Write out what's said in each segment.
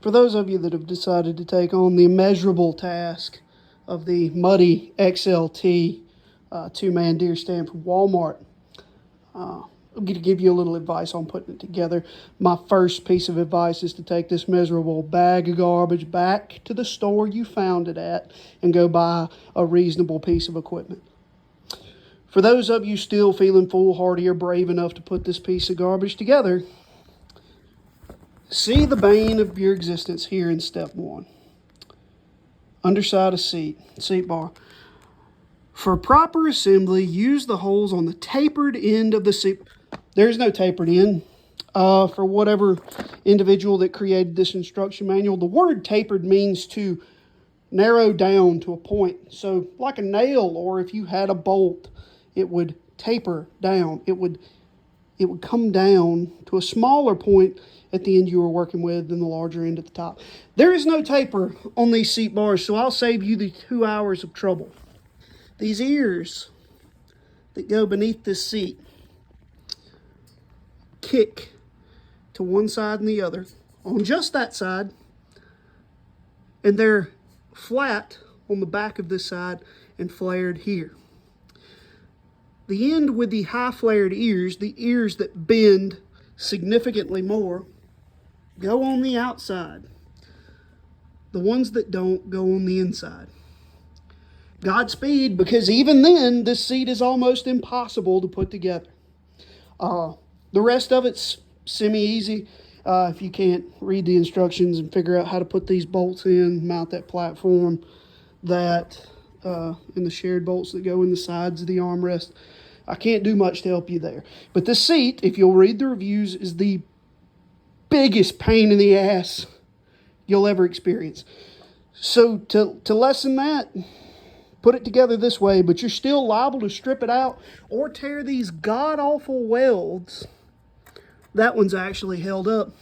For those of you that have decided to take on the immeasurable task of the muddy XLT two-man deer stand from Walmart, I'm going to give you a little advice on putting it together. My first piece of advice is to take this miserable bag of garbage back to the store you found it at and go buy a reasonable piece of equipment. For those of you still feeling foolhardy or brave enough to put this piece of garbage together, see the bane of your existence here in step one. Underside of seat bar. For proper assembly, use the holes on the tapered end of the seat. There's no tapered end. For whatever individual that created this instruction manual, the word tapered means to narrow down to a point. So like a nail, or if you had a bolt, it would taper down. It would come down to a smaller point at the end you were working with than the larger end at the top. There is no taper on these seat bars, so I'll save you the 2 hours of trouble. These ears that go beneath this seat kick to one side and the other on just that side, and they're flat on the back of this side and flared here. The end with the high flared ears, the ears that bend significantly more, go on the outside. The ones that don't go on the inside. Godspeed, because even then, this seat is almost impossible to put together. The rest of it's semi-easy. If you can't read the instructions and figure out how to put these bolts in, mount that platform, and the shared bolts that go in the sides of the armrest, I can't do much to help you there. But this seat, if you'll read the reviews, is the biggest pain in the ass you'll ever experience. So to lessen that, put it together this way, but you're still liable to strip it out or tear these god-awful welds. That one's actually held up,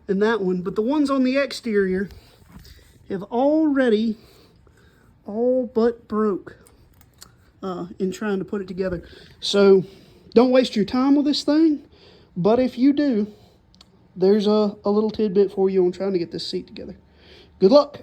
and that one, but the ones on the exterior have already all but broke in trying to put it together. So don't waste your time with this thing, but if you do, there's a little tidbit for you on trying to get this seat together. Good luck.